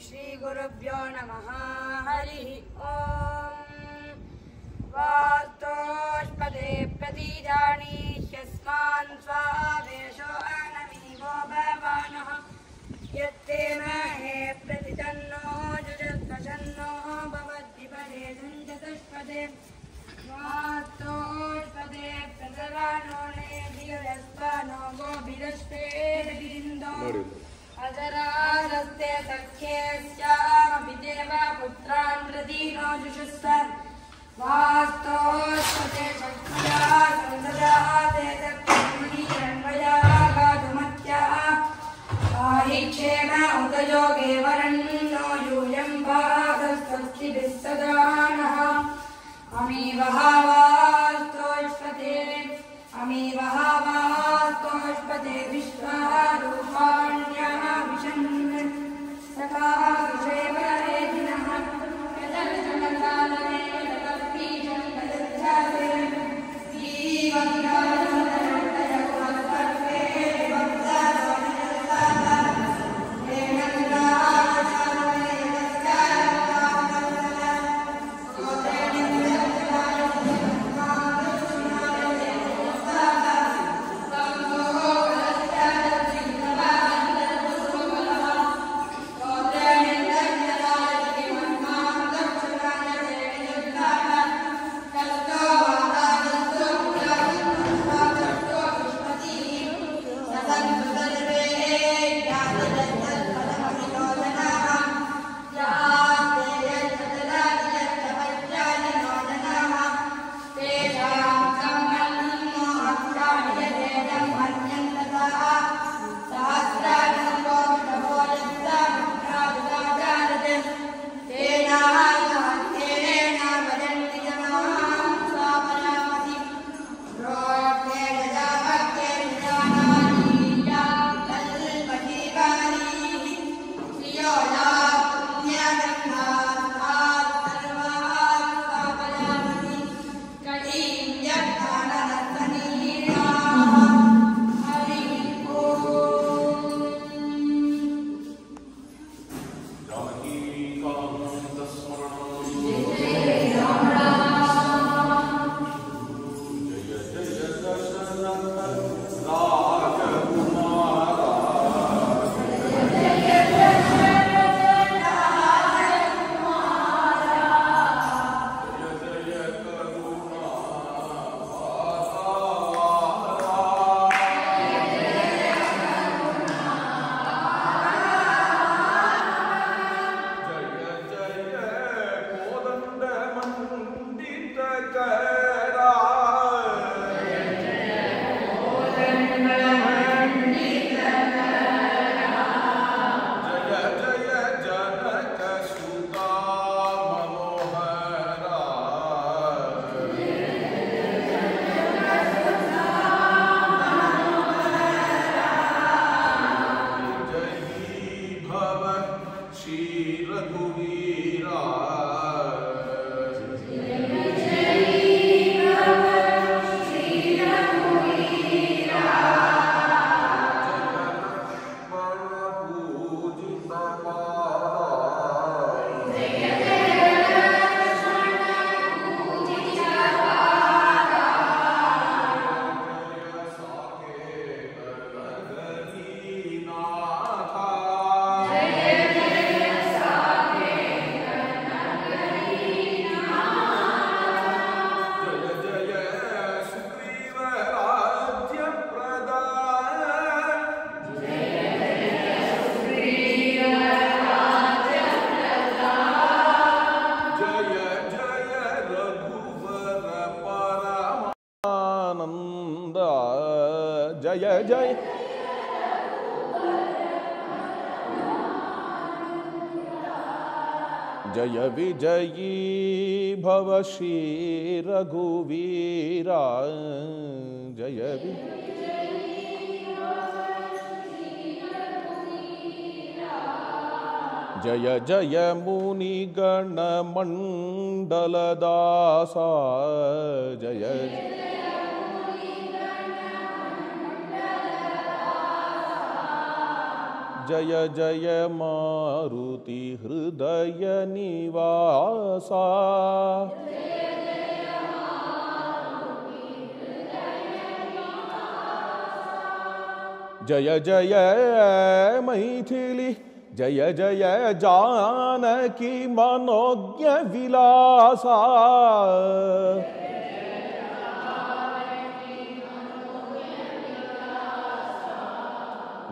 श्रीगुरुभ्यो नमः। हरिः ओम्। वास्तोष्पदे प्रतीजानि यस्मान् स्वावेशो अनमीवो भवानः यत्ते महे प्रतितन्नो जुजत्वशन्नो भवद्विपदे सञ्जतुष्पदे वास्तोष्पदे प्रतरानो नेधियस्वानो गोभिरश्वेदिन्दो अजरादस्ते सख्येस्यामपि देवपुत्रान् प्रदीनो जुषुस्व वास्तोष्पदे शक्त्या संसदाते तत्त्वमणिरन्वया गातुमत्याः पाहि क्षेम उदयोगे वरन्नो यूयं भागस्वस्तिभिः सदा नः अमीवहावास्तोष्पदे विश्वारूपाण्यः विशन् सखा विषयवरेदिनः यदर्शनकालने तत्पीठं तदध्यासे जय जय जय विजयी भव श्री रघुवीरा जय जय जय मुनि गण मंडल दासा जय जय जय मारुति हृदय निवासा जय जय मैथिली जय जय जानकी मनोज्ञ विलासा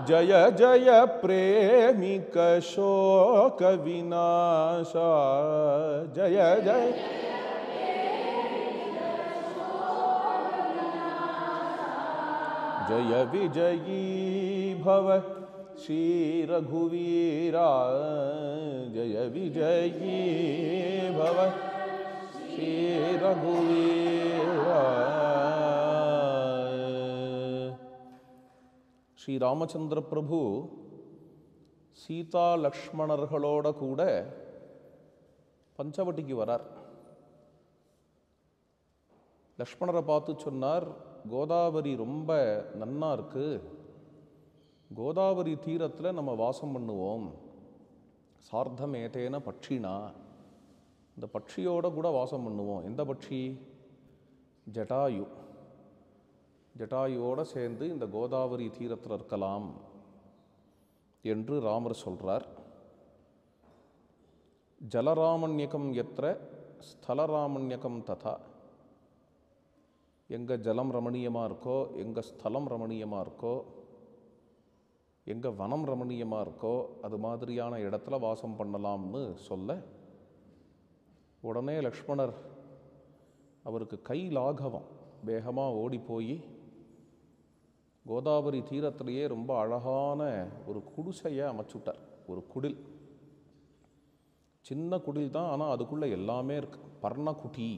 जय जय प्रेमिक शोक विनाशा जय जय जय विजयी भव श्री रघुवीरा जय विजयी भव श्री रघुवीरा ஸ்ரீ ராமச்சந்திர பிரபு சீதா லக்ஷ்மணர்களோட கூட பஞ்சவட்டிக்கு வரார். லக்ஷ்மணரை பார்த்து சொன்னார், கோதாவரி ரொம்ப நன்னா இருக்கு, கோதாவரி தீரத்தில் நம்ம வாசம் பண்ணுவோம். சார்த்தம் ஏதேன பட்சினா, இந்த பட்சியோட கூட வாசம் பண்ணுவோம். எந்த பட்சி? ஜட்டாயு. ஜட்டாயுவோடு சேர்ந்து இந்த கோதாவரி தீரத்தில் இருக்கலாம் என்று ராமர் சொல்கிறார். ஜலராமண்யகம் எத்திர ஸ்தலராமண்யகம் ததா. எங்கே ஜலம் ரமணீயமாக இருக்கோ, எங்கே ஸ்தலம் ரமணீயமாக இருக்கோ, எங்கே வனம் ரமணீயமாக இருக்கோ, அது மாதிரியான இடத்துல வாசம் பண்ணலாம்னு சொல்ல, உடனே லக்ஷ்மணர் அவருக்கு கை லாகவம் வேகமாக ஓடி போய் கோதாவரி தீரத்திலேயே ரொம்ப அழகான ஒரு குடிசையை அமைச்சுட்டார். ஒரு குடில், சின்ன குடில் தான், ஆனால் அதுக்குள்ளே எல்லாமே இருக்கு. பர்ணகுட்டி.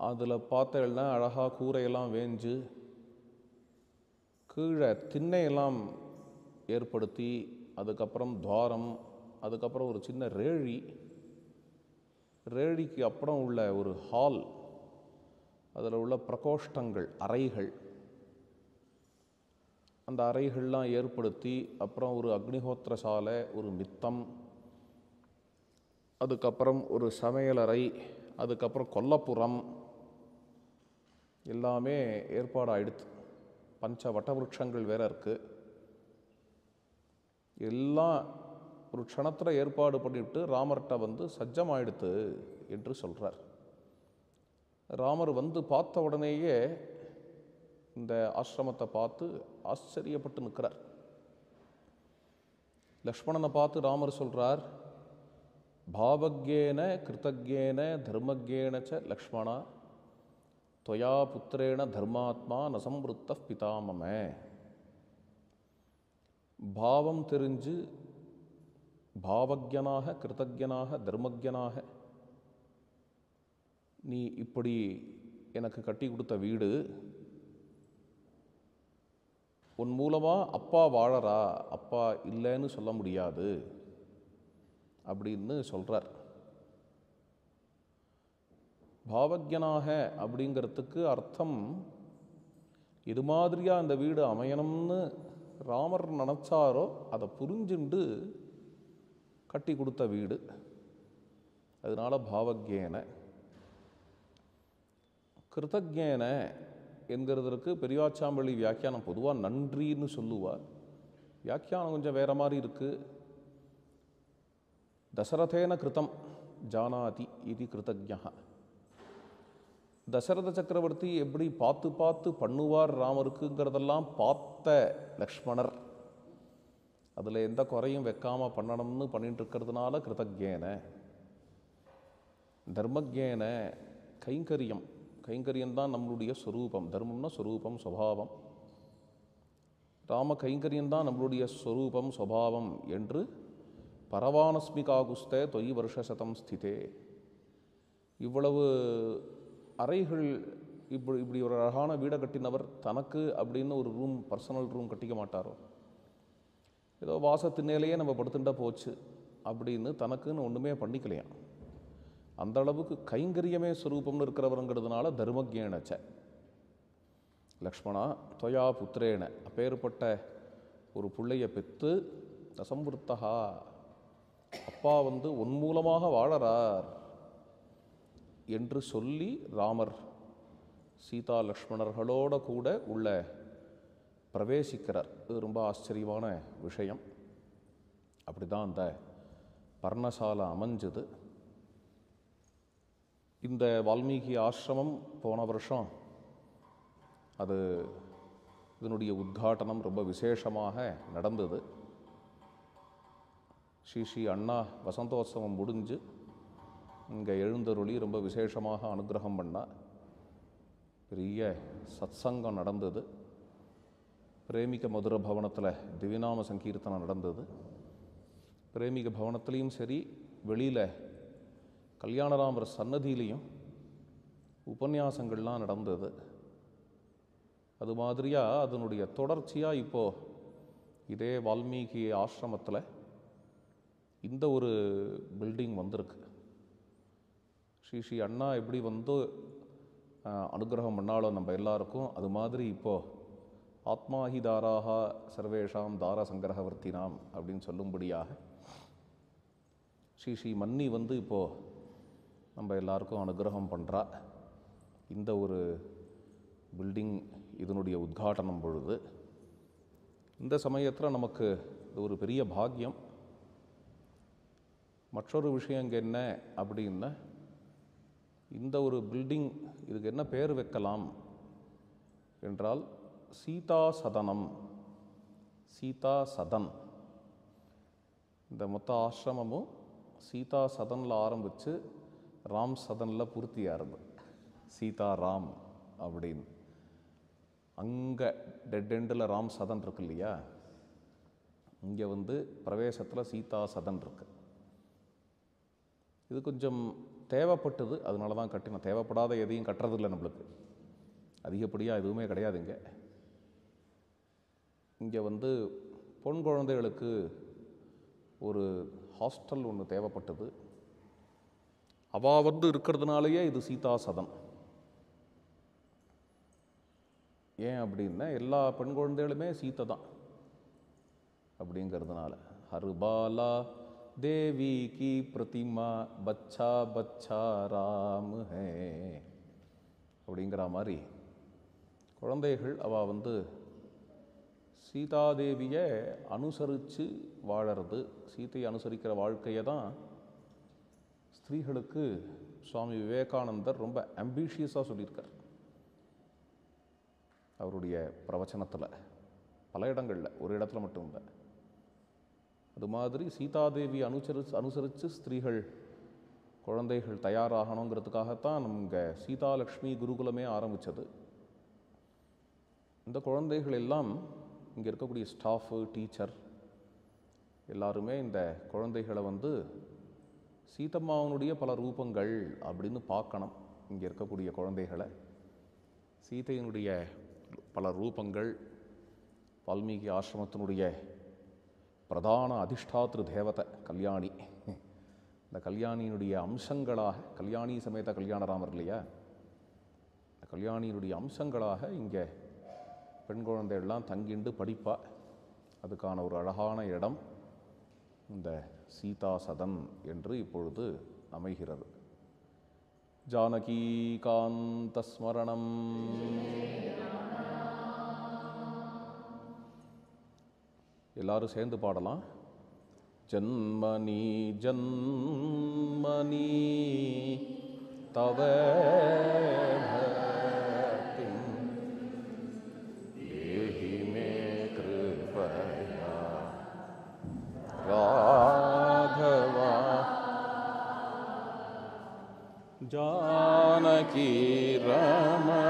அதில் பார்த்தேன்னா அழகாக கூரையெல்லாம் வேஞ்சு கீழே திண்ணையெல்லாம் ஏற்படுத்தி, அதுக்கப்புறம் துவாரம், அதுக்கப்புறம் ஒரு சின்ன ரேழி, ரேழிக்கு அப்புறம் உள்ள ஒரு ஹால், அதில் உள்ள பிரகோஷ்டங்கள், அறைகள், அந்த அறைகள்லாம் ஏற்படுத்தி, அப்புறம் ஒரு அக்னிஹோத்திர சாலை, ஒரு மித்தம், அதுக்கப்புறம் ஒரு சமையலறை, அதுக்கப்புறம் கொல்லப்புறம், எல்லாமே ஏற்பாடாயிடுத்து. பஞ்ச வட்டவிருட்சங்கள் வேற இருக்கு. எல்லாம் ஒரு க்ஷணத்தில் ஏற்பாடு பண்ணிவிட்டு ராமர்கிட்ட வந்து சஜ்ஜமாயிடுத்து என்று சொல்கிறார். ராமர் வந்து பார்த்த உடனேயே இந்த ஆசிரமத்தை பார்த்து ஆச்சரியப்பட்டு நிற்கிறார். லக்ஷ்மணனை பார்த்து ராமர் சொல்கிறார், பாவக்யேன கிருத்தக்யேன தர்மக்யேன ச லக்ஷ்மணா त्वया पुत्रेण धर्मात्मा नसंवृत्तः पितामम. பாவம் தெரிஞ்சு பாவக்யனாக கிருத்தக்யனாக தர்மக்யனாக நீ இப்படி எனக்கு கட்டி கொடுத்த வீடு, உன் மூலமாக அப்பா வாழறா, அப்பா இல்லைன்னு சொல்ல முடியாது அப்படின்னு சொல்கிறார். பாவக்யனாக அப்படிங்கிறதுக்கு அர்த்தம், இது மாதிரியாக அந்த வீடு அமையணும்னு ராமர் நினச்சாரோ அதை புரிஞ்சுண்டு கட்டி கொடுத்த வீடு. அதனால பாவக்யேன. கிருத்தக்யேன என்கிறதுக்கு பெரியாச்சாம்பள்ளி வியாக்கியானம் பொதுவாக நன்றின்னு சொல்லுவார். வியாக்கியானம் கொஞ்சம் வேற மாதிரி இருக்குது. தசரதேன கிருத்தம் ஜானாதி இது கிருத்தக்யா. தசரத சக்கரவர்த்தி எப்படி பார்த்து பார்த்து பண்ணுவார் ராமருக்குங்கிறதெல்லாம் பார்த்த லக்ஷ்மணர், அதில் எந்த குறையும் வைக்காமல் பண்ணணும்னு பண்ணிட்டு இருக்கிறதுனால கிருத்தக்யேன. தர்மக்யேன கைங்கரியம். கைங்கரியம்தான் நம்மளுடைய ஸ்வரூபம். தர்மம்னா ஸ்வரூபம், சுபாவம். ராம கைங்கரியம்தான் நம்மளுடைய ஸ்வரூபம், சுபாவம் என்று பரவானஸ்மி காகுஸ்தே தொய் வருஷசதம் ஸ்திதே. இவ்வளவு அறைகள், இப்படி ஒரு அழகான வீடை கட்டினவர் தனக்கு அப்படின்னு ஒரு ரூம், பர்சனல் ரூம் கட்டிக்க மாட்டாரோ. ஏதோ வாசத்தினேலேயே நம்ம படுத்துட்டா போச்சு அப்படின்னு தனக்குன்னு ஒன்றுமே பண்ணிக்கலையாம். அந்த அளவுக்கு கைங்கரியமே ஸ்வரூபம்னு இருக்கிறவருங்கிறதுனால தர்மக்யேனச்ச. லக்ஷ்மணா தொயா புத்திரேன, அப்பேற்பட்ட ஒரு பிள்ளைய பெற்று தசம்பிருத்தகா, அப்பா வந்து உன் மூலமாக வாழறார் என்று சொல்லி ராமர் சீதா லக்ஷ்மணர்களோட கூட உள்ள பிரவேசிக்கிறார். இது ரொம்ப ஆச்சரியமான விஷயம். அப்படி தான் அந்த பர்ணசாலை அமைஞ்சது. இந்த வால்மீகி ஆசிரமம் போன வருஷம் அது இதனுடைய உத்காட்டனம் ரொம்ப விசேஷமாக நடந்தது. ஸ்ரீ அண்ணா வசந்தோத்சவம் முடிஞ்சு இங்கே எழுந்தருளி ரொம்ப விசேஷமாக அனுகிரகம் பண்ணா. பெரிய சத்சங்கம் நடந்தது. பிரேமிக மதுர பவனத்தில் திவ்யநாம சங்கீர்த்தனம் நடந்தது. பிரேமிக பவனத்துலேயும் சரி, வெளியில் கல்யாணராமர் சன்னதியிலையும் உபன்யாசங்கள்லாம் நடந்தது. அது மாதிரியாக அதனுடைய தொடர்ச்சியாக இப்போது இதே வால்மீகி ஆசிரமத்தில் இந்த ஒரு பில்டிங் வந்திருக்கு. ஸ்ரீ அண்ணா எப்படி வந்து அனுகிரகம் பண்ணாலும் நம்ம எல்லாருக்கும், அது மாதிரி இப்போது ஆத்மாஹி தாராக சர்வேஷாம் தார சங்கிரகவர்த்தினாம் அப்படின்னு சொல்லும்படியாக ஸ்ரீ மன்னி வந்து இப்போது நம்ம எல்லாருக்கும் அனுகிரகம் பண்ணுறா. இந்த ஒரு பில்டிங் இதனுடைய உத்காட்டனம் பொழுது இந்த சமயத்தில் நமக்கு இது ஒரு பெரிய பாக்கியம். மற்றொரு விஷயம் இங்கே என்ன அப்படின்னா, இந்த ஒரு பில்டிங் இதுக்கு என்ன பேர் வைக்கலாம் என்றால் சீதா சதனம், சீதா சதன். இந்த மொத்த ஆசிரமமும் சீதா சதனில் ஆரம்பித்து ராம் சதனில் பூர்த்தியாகிறது. சீதா ராம் அப்படின்னு அங்கே டெட் எண்டில் ராம் சதன் இருக்கு இல்லையா, இங்கே வந்து பிரவேசத்தில் சீதா சதன் இருக்கு. இது கொஞ்சம் தேவைப்பட்டது, அதனால தான் கட்டினோம். தேவைப்படாத எதையும் கட்டுறதில்லை நம்மளுக்கு, அதிகப்படியாக எதுவுமே கிடையாதுங்க. இங்கே வந்து பொன் குழந்தைகளுக்கு ஒரு ஹாஸ்டல் ஒன்று தேவைப்பட்டது. அவள் வந்து இருக்கிறதுனாலேயே இது சீதா சதன். ஏன் அப்படின்னா எல்லா பெண் குழந்தைகளுமே சீத்தை தான் அப்படிங்கிறதுனால. ஹர்பாலா தேவி கி பிரதிமா பச்சா பச்சா ராம் ஹே அப்படிங்கிற மாதிரி குழந்தைகள் அவள் வந்து சீதாதேவியை அனுசரித்து வாழறது, சீத்தையை அனுசரிக்கிற வாழ்க்கையை தான் ஸ்திரீகளுக்கு சுவாமி விவேகானந்தர் ரொம்ப அம்பிஷியஸாக சொல்லியிருக்கார் அவருடைய பிரவச்சனத்தில். பல இடங்களில், ஒரு இடத்துல மட்டும் இல்லை. அது மாதிரி சீதாதேவி அனுசரித்து ஸ்திரீகள் குழந்தைகள் தயாராகணுங்கிறதுக்காகத்தான் இங்கே சீதாலக்ஷ்மி குருகுலமே ஆரம்பித்தது. இந்த குழந்தைகள் எல்லாம் இங்கே இருக்கக்கூடிய ஸ்டாஃபு, டீச்சர் எல்லாருமே இந்த குழந்தைகளை வந்து சீதம்மாவனுடைய பல ரூபங்கள் அப்படின்னு பார்க்கணும். இங்கே இருக்கக்கூடிய குழந்தைகளை சீதையினுடைய பல ரூபங்கள், வால்மீகி ஆசிரமத்தினுடைய பிரதான அதிஷ்டாத்திரு தேவதை கல்யாணி, இந்த கல்யாணியினுடைய அம்சங்களாக, கல்யாணி சமேத கல்யாணராமர் இல்லையா, இந்த கல்யாணியினுடைய அம்சங்களாக இங்கே பெண் குழந்தைகள்லாம் தங்கிண்டு படிப்பா. அதுக்கான ஒரு அழகான இடம் இந்த சீதா சதன் என்று இப்பொழுது அமைகிறது. ஜானகி காந்த ஸ்மரணம். எல்லாரும் சேர்ந்து பாடலாம். ஜன்மனி ஜன்மனி தவ பக்திம் தேஹி மே கிருபயா ராഘவா ஜானகி ரமண.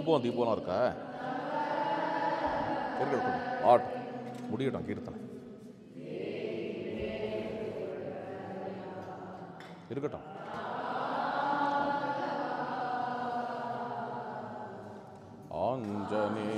தூபம் தீபம்லாம் இருக்கா? இருக்கட்டும், ஆட்டும், முடியட்டும் கீர்த்தனை இருக்கட்டும். ஆஞ்சனே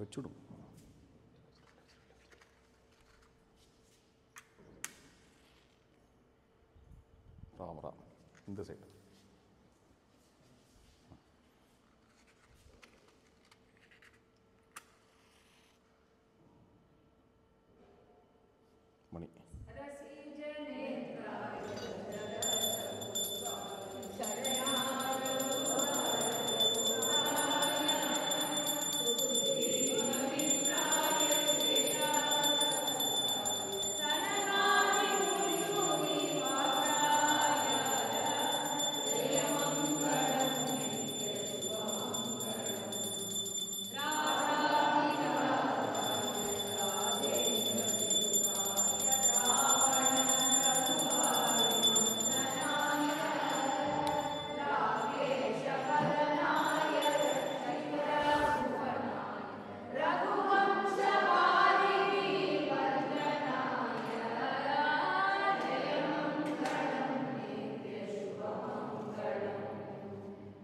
வச்சுடும். ராமராம் இந்த சைடு மணி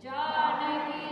Janaki